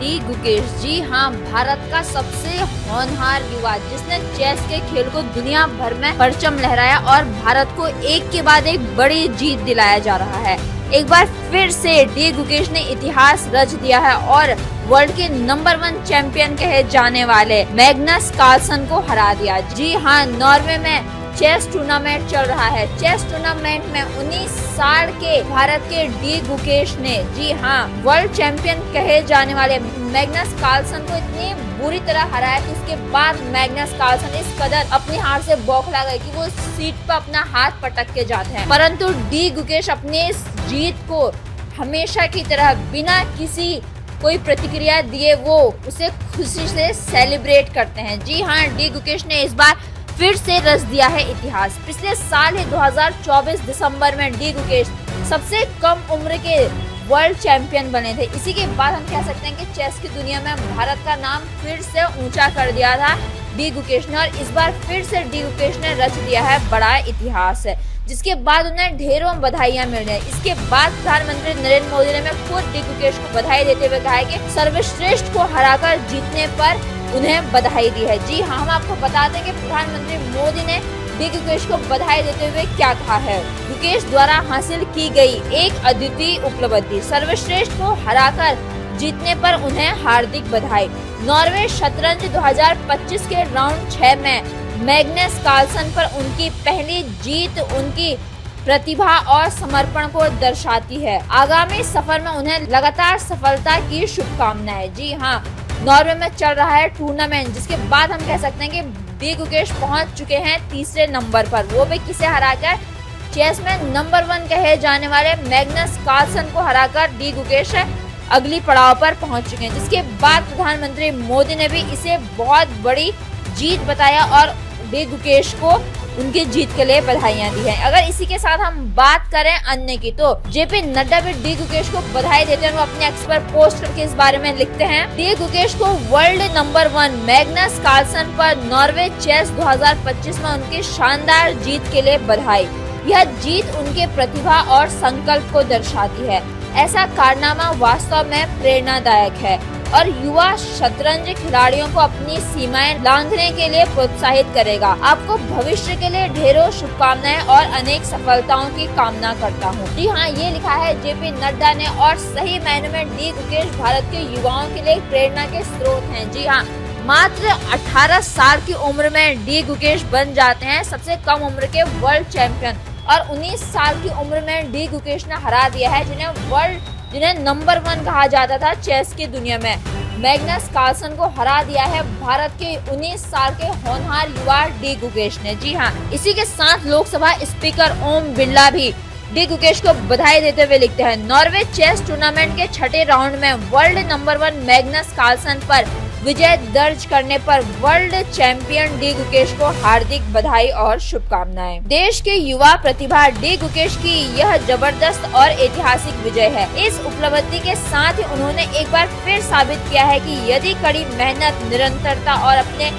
D Gukesh. जी हाँ, भारत का सबसे होनहार युवा जिसने चेस के खेल को दुनिया भर में परचम लहराया और भारत को एक के बाद एक बड़ी जीत दिलाया जा रहा है। एक बार फिर से डी गुकेश ने इतिहास रच दिया है और वर्ल्ड के नंबर 1 चैंपियन कहे जाने वाले मैग्नस कार्लसन को हरा दिया। जी हाँ, नॉर्वे में चेस टूर्नामेंट चल रहा है। चेस टूर्नामेंट में 19 साल के भारत के डी गुकेश ने जी हाँ वर्ल्ड चैंपियन कहे जाने वाले मैग्नस कार्लसन को इतनी बुरी तरह हराया कि उसके बाद मैग्नस कार्लसन इस कदर अपनी हार से बौखला गए कि वो सीट पर अपना हाथ पटक के जाते हैं। परंतु डी गुकेश अपने इस जीत को हमेशा की तरह बिना किसी कोई प्रतिक्रिया दिए वो उसे खुशी से सेलिब्रेट करते हैं। जी हाँ, डी गुकेश ने इस बार फिर से रच दिया है इतिहास। पिछले साल ही 2024 दिसंबर में डी गुकेश सबसे कम उम्र के वर्ल्ड चैंपियन बने थे। इसी के बाद हम कह सकते हैं कि चेस की दुनिया में भारत का नाम फिर से ऊंचा कर दिया था डी गुकेश ने, और इस बार फिर से डी गुकेश ने रच दिया है बड़ा इतिहास है, जिसके बाद उन्हें ढेरों बधाइयां मिल रही हैं। इसके बाद प्रधानमंत्री नरेंद्र मोदी ने खुद डी गुकेश को बधाई देते हुए कहा है कि सर्वश्रेष्ठ को हराकर जीतने पर उन्हें बधाई दी है। जी हाँ, हम आपको बता दें कि प्रधानमंत्री मोदी ने डी गुकेश को बधाई देते हुए क्या कहा है। गुकेश द्वारा हासिल की गई एक अद्वितीय उपलब्धि, सर्वश्रेष्ठ को हराकर जीतने पर उन्हें हार्दिक बधाई। नॉर्वे शतरंज 2025 के राउंड 6 में मैग्नस कार्लसन पर उनकी पहली जीत उनकी प्रतिभा और समर्पण को दर्शाती है। आगामी सफर में उन्हें लगातार सफलता की शुभकामनाएं। जी हाँ, नॉर्वे में चल रहा है टूर्नामेंट, जिसके बाद हम कह सकते हैं कि डी गुकेश पहुंच चुके हैं तीसरे नंबर पर, वो भी किसे हराकर, चेस में नंबर 1 कहे जाने वाले मैग्नस कार्लसन को हराकर डी गुकेश अगली पड़ाव पर पहुंच चुके हैं। जिसके बाद प्रधानमंत्री मोदी ने भी इसे बहुत बड़ी जीत बताया और डी गुकेश को उनकी जीत के लिए बधाइयां दी हैं। अगर इसी के साथ हम बात करें अन्य की, तो जेपी नड्डा भी डी गुकेश को बधाई देते हैं। वो अपने एक्स पर पोस्ट करके इस बारे में लिखते हैं, डी गुकेश को वर्ल्ड नंबर 1 मैग्नस कार्लसन पर नॉर्वे चेस 2025 में उनकी शानदार जीत के लिए बधाई। यह जीत उनके प्रतिभा और संकल्प को दर्शाती है। ऐसा कारनामा वास्तव में प्रेरणादायक है और युवा शतरंज खिलाड़ियों को अपनी सीमाएं लांघने के लिए प्रोत्साहित करेगा। आपको भविष्य के लिए ढेरों शुभकामनाएं और अनेक सफलताओं की कामना करता हूं। जी हाँ, ये लिखा है जेपी नड्डा ने, और सही मायने में डी गुकेश भारत के युवाओं के लिए प्रेरणा के स्रोत हैं। जी हाँ, मात्र 18 साल की उम्र में डी गुकेश बन जाते हैं सबसे कम उम्र के वर्ल्ड चैंपियन, और 19 साल की उम्र में डी गुकेश ने हरा दिया है जिन्हें नंबर 1 कहा जाता था चेस की दुनिया में। मैग्नस कार्लसन को हरा दिया है भारत के 19 साल के होनहार युवा डी गुकेश ने। जी हाँ, इसी के साथ लोकसभा स्पीकर ओम बिरला भी डी गुकेश को बधाई देते हुए लिखते हैं, नॉर्वे चेस टूर्नामेंट के छठे राउंड में वर्ल्ड नंबर 1 मैग्नस कार्लसन पर विजय दर्ज करने पर वर्ल्ड चैंपियन डी गुकेश को हार्दिक बधाई और शुभकामनाएं। देश के युवा प्रतिभा डी गुकेश की यह जबरदस्त और ऐतिहासिक विजय है। इस उपलब्धि के साथ ही उन्होंने एक बार फिर साबित किया है कि यदि कड़ी मेहनत, निरंतरता और अपने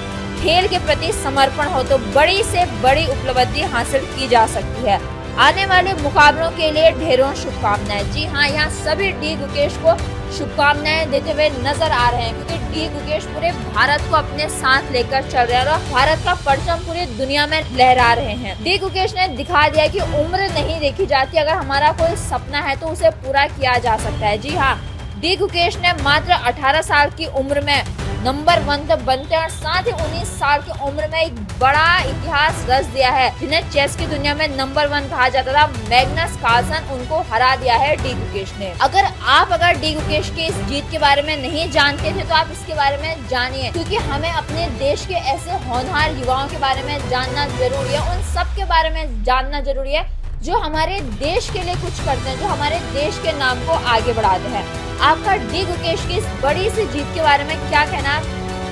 खेल के प्रति समर्पण हो तो बड़ी से बड़ी उपलब्धि हासिल की जा सकती है। आने वाले मुकाबलों के लिए ढेरों शुभकामनाएं। जी हाँ, यहाँ सभी डी गुकेश को शुभकामनाएं देते हुए नजर आ रहे हैं, क्योंकि डी गुकेश पूरे भारत को अपने साथ लेकर चल रहे हैं और भारत का परचम पूरी दुनिया में लहरा रहे हैं। डी गुकेश ने दिखा दिया कि उम्र नहीं देखी जाती, अगर हमारा कोई सपना है तो उसे पूरा किया जा सकता है। जी हाँ, डी गुकेश ने मात्र 18 साल की उम्र में नंबर 1 तक बनते हैं और साथ ही 19 साल की उम्र में एक बड़ा इतिहास रच दिया है, जिन्हें चेस की दुनिया में नंबर 1 कहा जाता था मैग्नस कार्लसन, उनको हरा दिया है डी गुकेश ने। अगर डी गुकेश की इस जीत के बारे में नहीं जानते थे तो आप इसके बारे में जानिए, क्योंकि हमें अपने देश के ऐसे होनहार युवाओं के बारे में जानना जरूरी है। उन सब के बारे में जानना जरूरी है जो हमारे देश के लिए कुछ करते हैं, जो हमारे देश के नाम को आगे बढ़ाते हैं। आपका डी गुकेश की इस बड़ी सी जीत के बारे में क्या कहना है,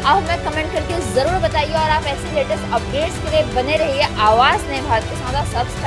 आप हमें कमेंट करके जरूर बताइए, और आप ऐसे लेटेस्ट अपडेट्स के लिए बने रहिए आवाज नए भारत के साथ सब्सक्राइब